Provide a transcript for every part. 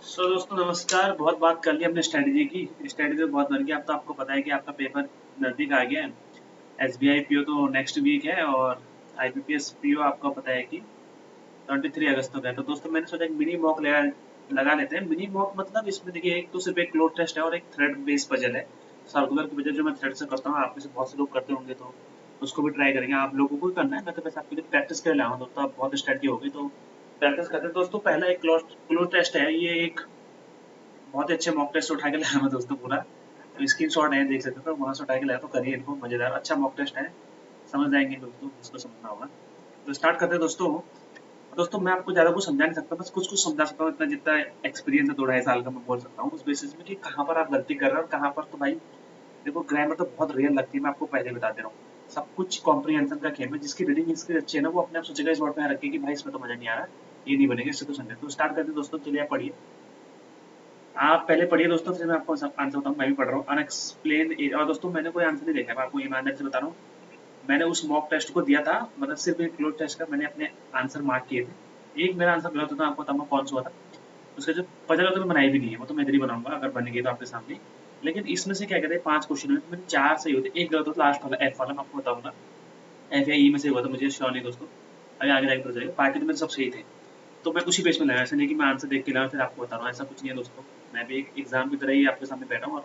दोस्तों नमस्कार। बहुत बात कर ली हमने स्ट्रेटजी की। स्ट्रेटजी तो बहुत बन गया। अब तो आपको पता है कि आपका पेपर नज़दीक आ गया है। एसबीआई पीओ तो नेक्स्ट वीक है और आईबीपीएस पीओ आपको पता है कि 23 अगस्त को है। तो दोस्तों मैंने सोचा एक मिनी मॉक लगा लेते हैं। मिनी मॉक मतलब इसमें देखिए एक तो सिर्फ एक क्लोज टेस्ट है और एक थ्रेड बेस्ड पजल है। सर्कुलर की पजल जो मैं थ्रेड से करता हूँ, आप में से बहुत से लोग करते होंगे तो उसको भी ट्राई करेंगे। आप लोगों को भी करना है। मैं तो बस आपके लिए प्रैक्टिस के लिए लाऊँ दोस्तों। आप बहुत स्ट्रेटजी होगी तो प्रैक्टिस करते हैं दोस्तों। पहला एक क्लोज टेस्ट है। ये एक बहुत ही अच्छे मॉक टेस्ट उठा के लाया मैं दोस्तों पूरा। तो स्क्रीन शॉट है, देख सकते हो। तो वहाँ से उठा के लाया, तो करिए इनको। मजेदार अच्छा मॉक टेस्ट है, समझ जाएंगे दोस्तों, जिसको समझना होगा। तो स्टार्ट करते हैं दोस्तों। दोस्तों मैं आपको ज़्यादा कुछ समझा नहीं सकता, बस कुछ कुछ समझा सकता हूँ। इतना जितना एक्सपीरियंस है 2 ढाई साल का, मैं बोल सकता हूँ उस बेसिस में कि कहाँ पर आप गलती कर रहे हो और कहाँ पर। तो भाई देखो, ग्रामर तो बहुत रियल लगती है, मैं आपको पहले बता दे रहा हूँ। सब कुछ कॉम्प्रीहेंशन का खेल है। जिसकी रीडिंग स्किल अच्छी है ना, वो अपने आप सोचेगा इस वर्ड में रखिए कि भाई इसमें तो मजा नहीं आ रहा, ये नहीं बनेगा, इससे तो समझे। तो स्टार्ट करते हैं दोस्तों। चलिए आप पढ़िए। आप पहले पढ़िए दोस्तों, फिर मैं आपको आंसर बताऊँ। मैं भी पढ़ रहा हूँ अनएक्सप्लेन। और दोस्तों मैंने कोई आंसर नहीं देखा है, मैं आपको ईमानदारी से बता रहा हूँ। मैंने उस मॉक टेस्ट को दिया था, मतलब सिर्फ एक क्लोज टेस्ट का मैंने अपने आंसर मार्क किए थे। एक मेरा आंसर गलत होता, आपको बताऊंगा कौन सा हुआ था। उसका जो पजल होता है, मैं बनाई भी नहीं है, वो तो मैं इधर ही बनाऊंगा अगर बनेगी तो आपके सामने। लेकिन इसमें से क्या कहते हैं, 5 क्वेश्चन में मैंने 4 सही होते, एक गलत होता लास्ट वाला, एफ वाला। मैं आपको बताऊंगा एफ या ई में से हुआ था, मुझे श्योर नहीं दोस्तों। अभी आगे जाकर हो जाएगा। बाकी तो मेरे सब सही थे। तो मैं उसी बेस में लगा, ऐसा नहीं कि मैं आंसर देख के लाऊं फिर आपको बता रहा हूँ, ऐसा कुछ नहीं है दोस्तों। मैं भी एक एग्जाम की तरह ही आपके सामने बैठा हूँ। और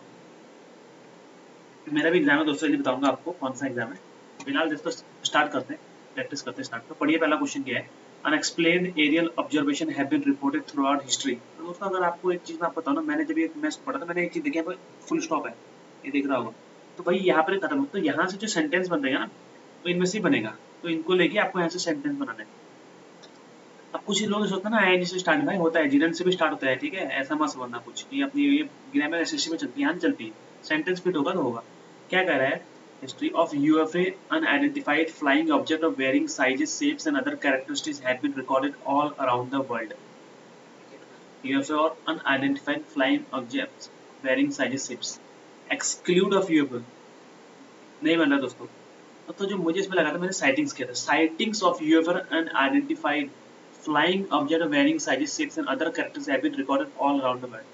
मेरा भी एग्जाम है दोस्तों, इसलिए बताऊंगा आपको कौन सा एग्जाम है। फिलहाल दोस्तों स्टार्ट करते हैं, प्रैक्टिस करते हैं। स्टार्ट तो पढ़िए। पहला क्वेश्चन क्या है। Unexplained aerial observation have been reported throughout history. तो दोस्तों अगर आपको एक चीज मैं आपको बताऊँ ना, मैंने जब ये मैथ्स पढ़ा था, मैंने एक चीज देखी है, फुल स्टॉप है, ये देख रहा होगा। तो भाई यहाँ पर खत्म हो, तो यहाँ से जो सेंटेंस बन रहेगा ना, तो इनमें से ही बनेगा। तो इनको लेके आपको यहाँ से सेंटेंस बनाना है। अब कुछ ही लोग सोचते हैं ना आई से स्टार्ट, भाई होता है जीरन से भी स्टार्ट होता है, ठीक है। ऐसा मत समझना कुछ कि अपनी ये ग्रामर एसएससी में चलती है, यहाँ नहीं चलती है। सेंटेंस फिट होगा तो होगा। क्या कह रहा है। History of UFO unidentified flying object of varying sizes shapes and other characteristics have been recorded all around the world. UFO और unidentified flying objects varying sizes shapes, exclude of UFO नहीं बन रहा दोस्तों। तो जो मुझे इसमें लगा था, मैंने साइटिंग्स किया था। Sightings of UFO unidentified flying object of varying sizes, shapes and other characters have been recorded all around the world.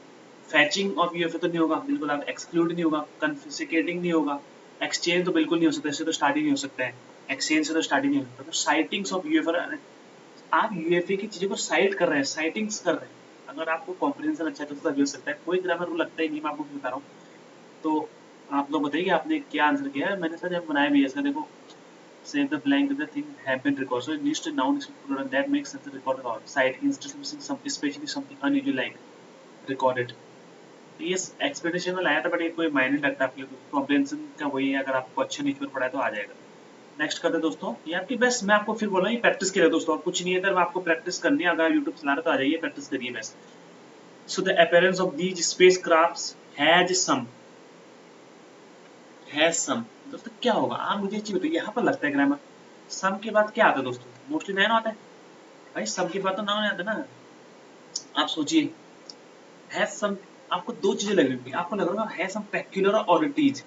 फैचिंग of UEFA तो नहीं होगा बिल्कुल, आप एक्सक्लूड नहीं होगा, कन्फिस्केटिंग नहीं होगा, एक्सचेंज तो बिल्कुल नहीं हो सकता, इससे तो स्टार्ट ही नहीं हो सकता है। एक्सचेंज से तो स्टार्ट ही नहीं हो सकता। तो साइटिंग्स ऑफ यूएफए, आप यूएफए की चीजों को साइट कर रहे हैं, साइटिंग्स कर रहे हैं। अगर आपको कॉम्प्रिहेंशन अच्छा है तो तभी हो सकता है। कोई ग्रामर रूल लगता ही नहीं, मैं आपको बता रहा हूँ। तो आप लोग बताइए आपने क्या आंसर किया है। मैंने सर बनाया भी है इसका, देखो। Save the blank the thing have been recorded. So it needs to noun plural that makes sense recorded out. Side instance some especially something unusual like recorded. तो ये एक्सपेक्टेशन में लाया था, बट ये कोई मायने नहीं लगता आपके कॉम्प्रिहेंशन का। वही है, अगर आपको अच्छे न्यूज़पेपर पढ़ा है तो आ जाएगा। नेक्स्ट करते हैं दोस्तों। ये आपकी बेस्ट, मैं आपको फिर बोल रहा हूँ, ये प्रैक्टिस के लिए दोस्तों, और कुछ नहीं है। अगर आपको प्रैक्टिस करनी है, अगर यूट्यूब चला रहे तो आ जाइए, प्रैक्टिस करिए best. So the appearance of these space crafts has some. दोस्तों क्या होगा, आप मुझे एक चीज बताइए। यहाँ पर लगता है ग्रामर, सम के बाद क्या आता है दोस्तों, मोस्टली नया आता है। भाई सम के बाद तो नाउन आता है ना। आप सोचिए, हैज सम, आपको दो चीजें लग रही होंगी। आपको लग रहा होगा has some peculiar oddities,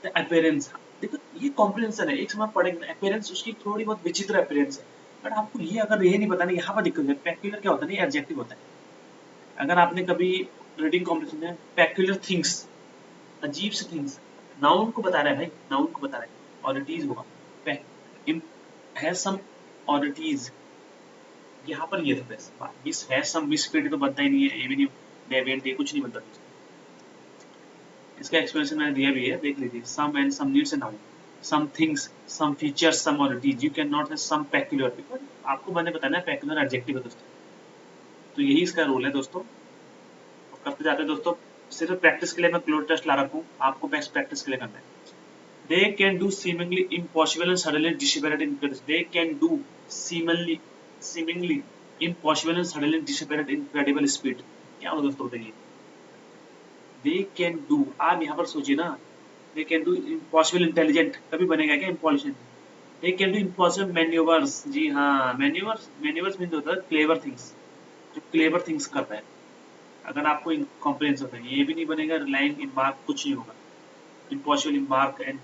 the appearance. देखो ये कॉम्प्रिहेंशन है, एक समय पढ़ेंगे अपीयरेंस, उसकी थोड़ी बहुत विचित्र अपीयरेंस है। बट आपको ये अगर ये नहीं बताना, यहाँ पर दिक्कत है। पेक्यूलर क्या होता है, नहीं एडजेक्टिव होता है। अगर आपने कभी रीडिंग कॉम्पिटिशन में पेक्यूलर थिंग्स, अजीब से थिंग्स, नाउन को बता रहा है भाई, नाउन को बता रहा है। ऑडिटीज होगा, हैज सम ऑडिटीज, यहाँ पर ये था बस। मिस है सम, मिस फिट तो बनता ही नहीं है, ये भी नहीं, डेविएंट, ये कुछ नहीं बनता दोस्तों। इसका एक्सप्लेनेशन मैंने दिया भी है, देख लीजिए। Some and some needs a noun, some things, some features, some oddities, you can not have some peculiar. आपको मैंने बताना है पेक्यूलर एडजेक्टिव है दोस्तों। तो यही इसका रूल है दोस्तों। तो करते जाते हैं दोस्तों। सिर्फ प्रैक्टिस के लिए मैं क्लोज टेस्ट ला रखा हूँ, आपको बेस्ट प्रैक्टिस के लिए करना है। They can do seemingly impossible and suddenly disappear in incredible. They can do seemingly impossible and suddenly disappear at incredible speed. क्या होगा दोस्तों बताइए। They can do, आप यहाँ पर सोचिए ना। They can do impossible intelligent, कभी बनेगा क्या impossible। They can do impossible maneuvers, जी हाँ, maneuvers means होता है clever things, जो clever things करता है। अगर आपको कॉम्प्रिहेंस होता है, ये भी नहीं बनेगा। relying in mark कुछ नहीं होगा। impossible in mark and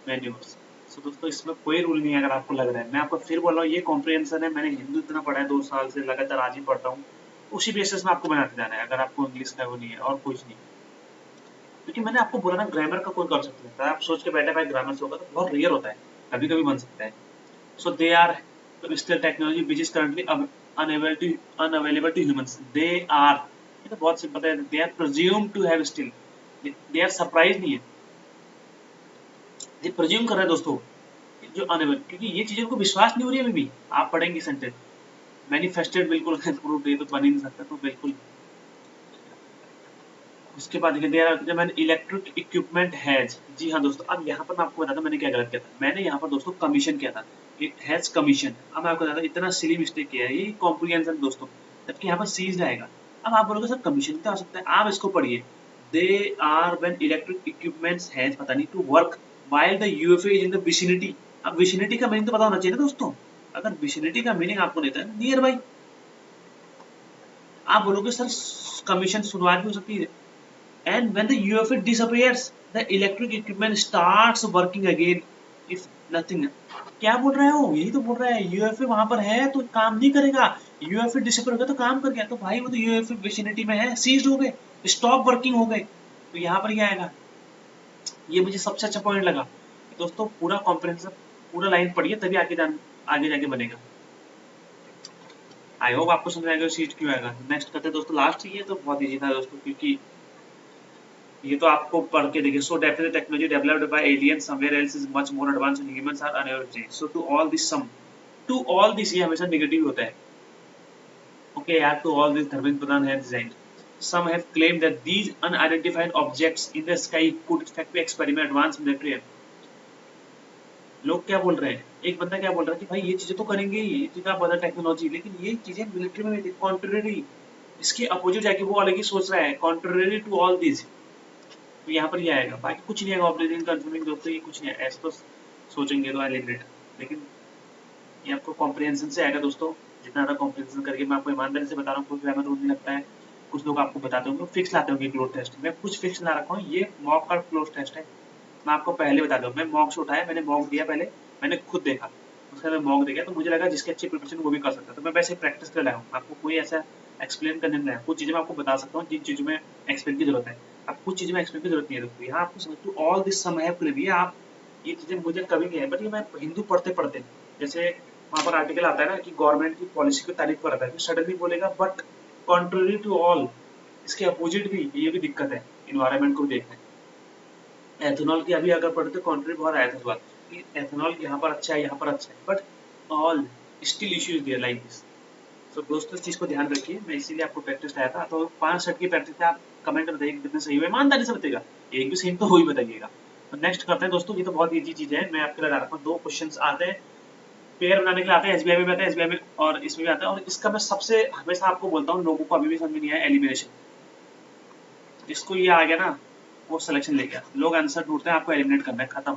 maneuvers। सो दोस्तों इसमें कोई रूल नहीं है, अगर आपको लग रहा है। मैं आपको फिर बोल रहा हूँ, ये कॉम्प्रिहेंशन है। मैंने हिंदू इतना पढ़ा है, 2 साल से लगातार आज ही पढ़ता हूँ। उसी बेसिस में आपको बनाते जाना है, अगर आपको इंग्लिश का वो नहीं है और कुछ नहीं। क्योंकि मैंने आपको बोला ना ग्रामर का कोई कॉन्सेप्ट नहीं होता है, आप सोच के बैठे भाई ग्रामर से होगा तो बहुत रेयर होता है, कभी कभी बन सकता है। So they are still technology which is currently unavailable to humans. They are, ये तो बहुत सिंपल है, they are presume to have still, they are surprise नहीं है, ये प्रिज्यूम कर रहे हैं दोस्तों जो अनएबल, क्योंकि ये चीजें को विश्वास नहीं हो रही है अभी भी। आप पढ़ेंगे सेंटेंस मैनिफेस्टेड, बिल्कुल प्रूफ ये तो बन ही नहीं सकता, तो बिल्कुल। उसके बाद जब मैंने इलेक्ट्रिक इक्विपमेंट हैज, जी हाँ दोस्तों, अब यहाँ पर मैं आपको बताता मैंने क्या गलत किया था। मैंने यहाँ पर दोस्तों कमीशन किया था, इट हैज कमीशन। अब मैं आपको बताता इतना सिली मिस्टेक किया है, ये कॉम्प्रिहेंशन दोस्तों, जबकि यहाँ पर सीज आएगा। अब आप बोलोगे सर कमीशन क्या हो सकता है, आप इसको पढ़िए, they are when electric equipments has पता नहीं to work while the UFO is in the vicinity। अब विसिनिटी का मीनिंग तो पता होना चाहिए ना दोस्तों, अगर विसिनिटी का मीनिंग आपको नहीं था नियर बाई, आप बोलोगे सर कमीशन शुरुआत भी हो सकती है। And when the UFO disappears, the electric equipment starts working again if nothing। क्या बोल रहा है वो, यही तो बोल रहा है, यूएफओ वहां पर है तो काम नहीं करेगा, यूएफओ डिसअपियर हो गया तो काम कर गया, तो भाई वो तो यूएफओ विसिनिटी में है, सीज्ड हो गए, स्टॉप वर्किंग हो गए, तो यहाँ पर क्या आएगा। ये मुझे सबसे अच्छा पॉइंट लगा दोस्तों, पूरा कॉम्प्रिहेंसिव पूरा लाइन पढ़िए तभी आगे जाके बनेगा। आई होप आपको समझ आएगा सीट क्यों आएगा। नेक्स्ट करते हैं दोस्तों, लास्ट, ये तो बहुत ईजी था दोस्तों, क्योंकि ये तो आपको पढ़ के देखिए। So definitely technology developed by alien somewhere else is much more advance and humans are unable to change. So to all this, ये हमेशा नेगेटिव होता है। ओके यार, to all this Dharmendra Pradhan है design. Some have claimed that these unidentified objects in the sky could in fact be experiment advanced military। लोग क्या बोल रहे हैं, एक बंदा क्या बोल रहा है कि भाई ये चीजें तो करेंगे ही, इतना बड़ा टेक्नोलॉजी, लेकिन ये चीजें मिलिट्री में कॉन्ट्ररी, इसके अपोजिट जाके वो अलग ही सोच रहा है, कॉन्ट्ररी टू ऑल दिस। तो यहाँ पर ये आएगा, बाकी कुछ नहीं आएगा। ऑपरेटिंग कंफर्मिंग दोस्तों ये कुछ नहीं है, ऐसे तो सोचेंगे तो एलिमिनेट, लेकिन ये आपको कॉम्प्रिहेंशन से आएगा दोस्तों। जितना ज़्यादा कॉम्प्रिहेंशन करके, मैं आपको ईमानदारी से बता रहा हूँ, कोई ग्रामर रूल नहीं लगता है। कुछ लोग आपको बताते होंगे फिक्स लाते होंगे क्लोज टेस्ट, मैं कुछ फिक्स ला रखा हूँ, ये मॉक का क्लोज टेस्ट है। मैं आपको पहले बता दूँ, मैं मॉक से उठाया, मैंने मॉक दिया पहले, मैंने खुद देखा, उसके बाद मॉक देखा तो मुझे लगा जिसकी अच्छी प्रिपरेशन वो भी कर सकता है, तो मैं वैसे प्रैक्टिस कर लाया हूँ। आपको कोई ऐसा एक्सप्लेन करने में कुछ चीज़ें मैं आपको बता सकता हूँ जिन चीज़ों में एक्सप्लेन की जरूरत है। अब कुछ चीज़ें में एक्सप्लेन की जरूरत नहीं है दोस्तों, यहाँ आपको समझ to all this some have claim, ये आप ये चीज़ें मुझे कभी नहीं है, बट ये मैं हिंदू पढ़ते पढ़ते, जैसे वहाँ पर आर्टिकल आता है ना कि गवर्नमेंट की पॉलिसी की तारीफ पर आता है, सडनली बोलेगा बट कॉन्ट्ररी टू ऑल, इसके अपोजिट भी, ये भी दिक्कत है, इन्वायरमेंट को भी देखना है। एथेनॉल की अभी अगर पढ़े तो कॉन्ट्री बहुत आया था सवाल कि एथेनॉल यहाँ पर अच्छा है, यहाँ पर अच्छा है, but all still issues there like this. तो दोस्तों इस चीज को ध्यान रखिए, मैं इसीलिए आपको प्रैक्टिस लाया था। तो 5 सेट की प्रैक्टिस है, आप कमेंट में बताइए कितने सही हुए, ईमानदारी से बताइएगा, एक भी सही तो हो ही बताइएगा। तो नेक्स्ट करते हैं दोस्तों, ये तो बहुत ईजी चीज है, मैं आपके लिए ला रखा हूँ 2 क्वेश्चन आते हैं, पेयर बनाने के लिए आते हैं, एसबीआई में भी आता है, एसबीआई में और इसमें भी आता है। और इसका मैं सबसे हमेशा आपको बोलता हूँ, लोगों को अभी भी समझ में नहीं आया, एलिमिनेशन। जिसको ये आ गया ना वो सिलेक्शन ले गया, लोग आंसर ढूंढते हैं, आपको एलिमिनेट करना है, खत्म।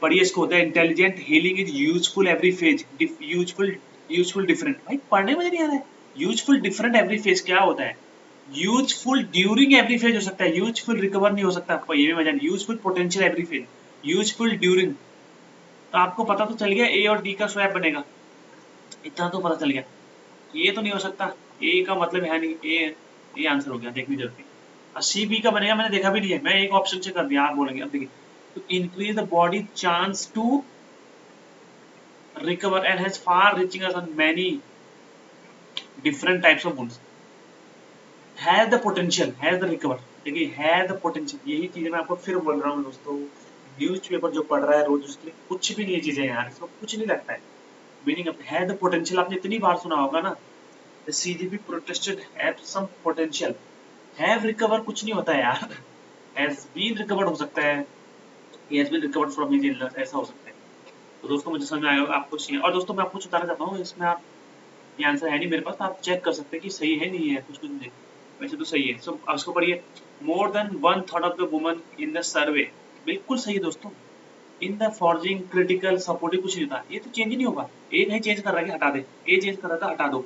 पढ़िए इसको, होता है intelligent healing is useful every phase, useful different. भाई पढ़ने में नहीं आ रहा है, यूजफुल डिफरेंट एवरी फेज क्या होता है, यूजफुल ड्यूरिंग एवरी फेज हो सकता है, यूजफुल रिकवर नहीं हो सकता, आपको ये भी मजा नहीं। Useful potential every phase, useful during, तो आपको पता तो चल गया ए और डी का स्वैप बनेगा, इतना तो पता चल गया। ये तो नहीं हो सकता, ए का मतलब है नहीं, ए आंसर हो गया, देखनी जरूरत। और सी बी का बनेगा, मैंने देखा भी नहीं है, मैं एक ऑप्शन से कर दिया, आप बोलेंगे अब देखिए, to increase the body chance to recover and has far reaching us on many different types of wounds, has the potential, has the recover, देखिए has the potential, यही चीजें मैं आपको फिर बोल रहा हूँ दोस्तों। न्यूज पेपर जो पढ़ रहा है रोज, उसके लिए कुछ भी नहीं है चीजें यार, इसको कुछ नहीं लगता है मीनिंग। है द पोटेंशियल आपने इतनी बार सुना होगा ना, the CGP protested have some potential, have recover कुछ नहीं होता है यार, हैज बीन रिकवर्ड हो सकता है, he has been recovered from his illness, ऐसा हो सकता है। तो दोस्तों मुझे समझ में आएगा आपको चाहिए। और दोस्तों मैं आपको बताना चाहता हूँ, इसमें आप ये आंसर है नहीं मेरे पास, तो आप चेक कर सकते हैं कि सही है नहीं है, कुछ नहीं, वैसे तो सही है। सो अब इसको पढ़िए, more than 1/3 of the woman in the survey, बिल्कुल सही है दोस्तों। In the forging critical supportive कुछ नहीं था, ये तो चेंज नहीं होगा, ए नहीं चेंज कर रहा है कि हटा दे, ए चेंज कर रहा था हटा दो।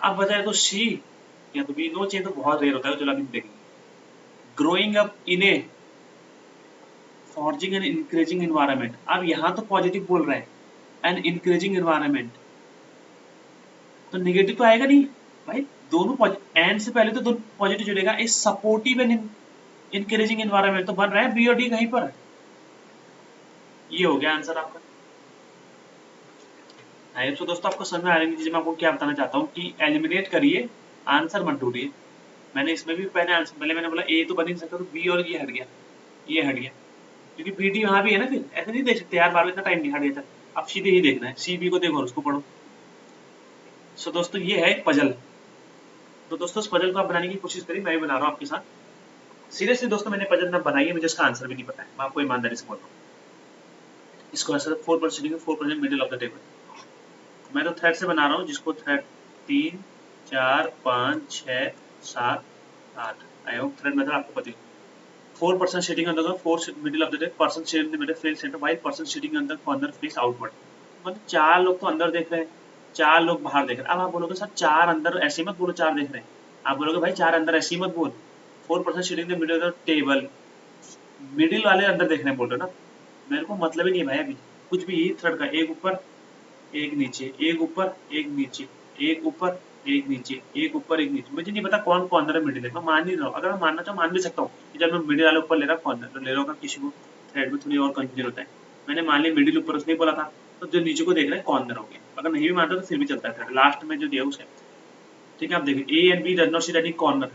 अब बजाय तो सी या तो बी, नो चेंज तो बहुत रेयर होता है, चलो अभी देखेंगे। Growing up in A forging and increasing environment, अब यहाँ तो पॉजिटिव बोल रहा है, एंड इंक्रीजिंग इन्वायरमेंट, तो नेगेटिव तो आएगा नहीं, भाई दोनों एंड से पहले तो दोनों पॉजिटिव जुड़ेगा। इस सपोर्टिव एंड इनकरेजिंग एनवायरनमेंट तो बन रहा है बी और डी कहीं पर। ये हो गया आंसर आपका। आई तो दोस्तों आपको समझ में आ रही है मैं आपको क्या बताना चाहता हूँ कि एलिमिनेट करिए, आंसर मत ढूंढिए। मैंने इसमें भी पहले आंसर, पहले मैंने बोला ए तो बन ही नहीं सकता, तो बी और ये हट गया, ये हट गया, क्योंकि बी डी वहाँ भी है ना, फिर ऐसे नहीं देख सकते यार, बार इतना टाइम नहीं हट गया था। अब सीधे ही देखना है, सी बी को देखो और उसको पढ़ो। सो दोस्तों ये है एक पजल। तो दोस्तों इस पजल को आप बनाने की कोशिश करिए, मैं भी बना रहा हूँ आपके साथ। सीरियसली दोस्तों मैंने पजल ना बनाई है, मुझे इसका आंसर भी नहीं पता है, मैं आपको ईमानदारी से बोल रहा हूँ। इसको ऐसा 4% 4% मिडिल ऑफ द टेबल। मैं तो थ्रेड से बना रहा हूँ, जिसको thread 3 4 5 6 7 8, I hope thread method आपको पता है। 4% sitting on the 4 middle of the deck, person sitting in the middle face center, while person sitting on the corner face outward। मतलब 4 लोग तो अंदर देख रहे हैं, 4 लोग बाहर देख रहे हैं। अब आप बोलोगे सर 4 अंदर ऐसे मत बोलो 4 देख रहे हैं, आप बोलोगे भाई 4 अंदर ऐसे मत बोल। 4% sitting in the middle of the table, middle वाले अंदर देख रहे हैं बोल रहे हो ना, मेरे को मतलब ही नहीं है भाई। अभी कुछ भी थ्रेड का, एक ऊपर एक नीचे, एक ऊपर एक नीचे, एक ऊपर एक नीचे, एक ऊपर एक नीचे, मुझे नहीं पता कौन कौन अंदर मिडिल है, मैं मान नहीं रहा हूँ। अगर मैं मानना चाहूँ मान भी सकता हूँ कि जब मैं मिडिल वाले ऊपर ले रहा कौन तो ले रहा होगा, किसी को थ्रेड में थोड़ी और कंफ्यूजन होता है। मैंने मान लिया मिडिल ऊपर उसने बोला था, तो जो नीचे को देख रहे हैं कॉर्नर हो गया। अगर नहीं भी मानता तो फिर भी चलता है थ्रेड लास्ट में जो दिया उसे। ठीक है, आप देखिए A and B does not sit at corner.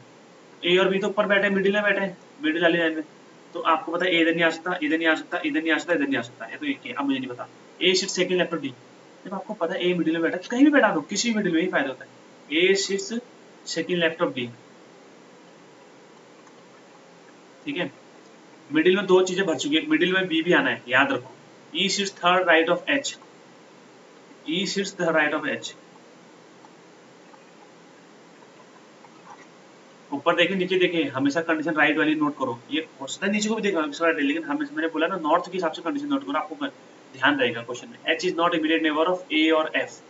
A और बी तो ऊपर बैठे, मिडिल में बैठे हैं, मिडिल वाली लाइन में। तो आपको पता है ए इधर नहीं आ सकता, इधर नहीं आ सकता, इधर नहीं आ सकता, इधर नहीं आ सकता है, तो एक ही है। अब मुझे नहीं पता ए सिट सेकंड लेफ्ट और डी। जब आपको पता है ए मिडिल में बैठा तो कहीं भी बैठा दो, किसी भी मिडिल में ही फायदा होता है। A sits second left of D. ठीक है, मिडिल में दो चीजें भर चुकी है, मिडिल में बी भी आना है, याद रखो। E sits third right of H, E sits the right of H. ऊपर देखें नीचे देखें, हमेशा कंडीशन राइट वाली नोट करो। ये हो सकता है नीचे को भी देखा लेकिन हमेशा मैंने बोला ना नॉर्थ के हिसाब से कंडीशन नोट करो, आपको ध्यान रहेगा क्वेश्चन में। H is not immediate neighbour of A और एफ।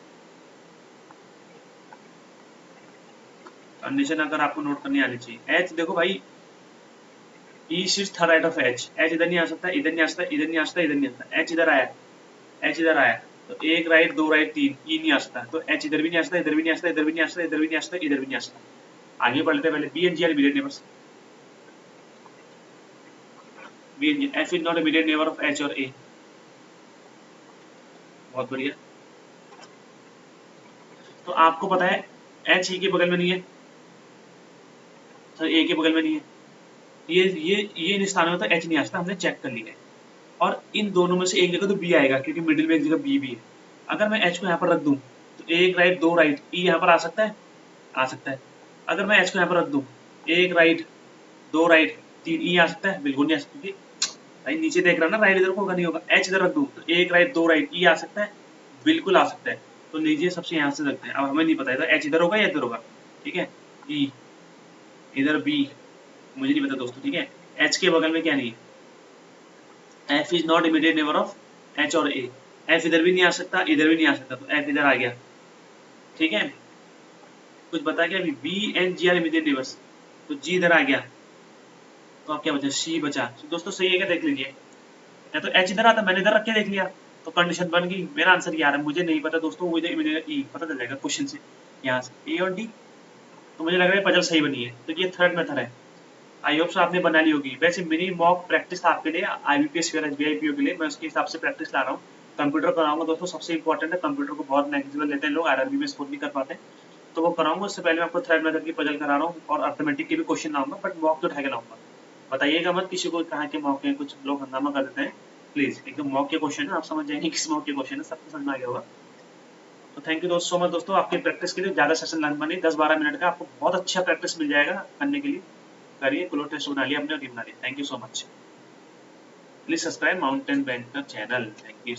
कंडीशन अगर आपको नोट करनी आनी चाहिए। एच देखो भाई, E sits third right of H, H इधर नहीं आ सकता, इधर नहीं आ सकता, इधर नहीं आ सकता, इधर नहीं आ सकता, एच इधर आया, एच इधर आया, तो एक राइट दो राइट तीन, ई नहीं आ सकता, तो एच इधर भी नहीं आ सकता, इधर भी नहीं आ सकता, इधर भी नहीं आ सकता, इधर भी नहीं आ सकता, इधर भी नहीं आ सकता। आगे बढ़ते पहले B and G are immediate neighbours. B and G, F is not immediate neighbour of H और ए। बहुत बढ़िया। तो आपको पता है एच ई के बगल में नहीं है, सर ए के बगल में नहीं है, ये इन स्थानों में तो एच नहीं आ सकता, हमने चेक कर लिया है। और इन दोनों में से एक जगह तो बी आएगा, क्योंकि मिडिल में एक जगह बी भी है। अगर मैं एच को यहाँ पर रख दूं तो एक राइट दो राइट, ई यहाँ पर आ सकता है, आ सकता है। अगर मैं एच को यहाँ पर रख दूं, एक राइट दो राइट तीन, ई आ सकता है, बिल्कुल नहीं आ सकता, क्योंकि भाई नीचे देख रहा ना, राइट इधर को होगा नहीं होगा। एच इधर रख दूं तो एक राइट दो राइट, ई आ सकता है, बिल्कुल आ सकता है। तो लीजिए सबसे यहाँ से रखते हैं, अब हमें नहीं पता है एच इधर होगा या इधर होगा। ठीक है, ई इधर बी, मुझे नहीं पता दोस्तों। ठीक है, एच के बगल में क्या नहीं है, F is not immediate neighbour of H और ए। एफ इधर भी नहीं आ सकता, इधर भी नहीं आ सकता, तो एफ इधर आ गया। ठीक है, कुछ बता गया अभी, B and G are immediate neighbours, तो जी इधर आ गया, तो अब क्या बचा, सी बचा। तो दोस्तों सही है क्या, देख लीजिए, या तो एच इधर आता, मैंने इधर रख के देख लिया, तो कंडीशन बन गई। मेरा आंसर क्या आ रहा है मुझे नहीं पता दोस्तों, मुझे इमीडिएट ई पता चल जाएगा क्वेश्चन से, यहाँ से ए और डी। तो मुझे लग रहा है पजल सही बनी है, तो ये थर्ड मेथड है। आई होप से आपने बना ली होगी। वैसे मिनी मॉक प्रैक्टिस था आपके लिए, IBPS और SBI PO के लिए, मैं उसके हिसाब से प्रैक्टिस ला रहा हूँ। कंप्यूटर कराऊंगा दोस्तों, सबसे इंपॉर्टेंट है, कंप्यूटर को बहुत नेग्लिजिबल लेते हैं लोग, RRB में स्कोर नहीं कर पाते, तो वो कराऊंगा। उससे पहले मैं आपको थ्रेड मेथड की पजल करा रहा हूँ और अर्थमेटिक के भी क्वेश्चन लाऊंगा, बट मॉक तो उठा के लाऊंगा। बताइएगा मत किसी को कहाँ के मॉक हैं, कुछ लोग हंगामा कर देते हैं। प्लीज एकदम मॉक के क्वेश्चन है, आप समझ जाएंगे किस मॉक के क्वेश्चन है, सबको समझ में आ गया होगा। तो थैंक यू दोस्तों, सो मच दोस्तों आपकी प्रैक्टिस के लिए। ज़्यादा सेशन लंबा नहीं, 10-12 मिनट का, आपको बहुत अच्छा प्रैक्टिस मिल जाएगा करने के लिए। करिए, क्लो टेस्ट बना लिया अपने और बना लिया। Thank you so much. Please subscribe mountain banker channel. Thank you.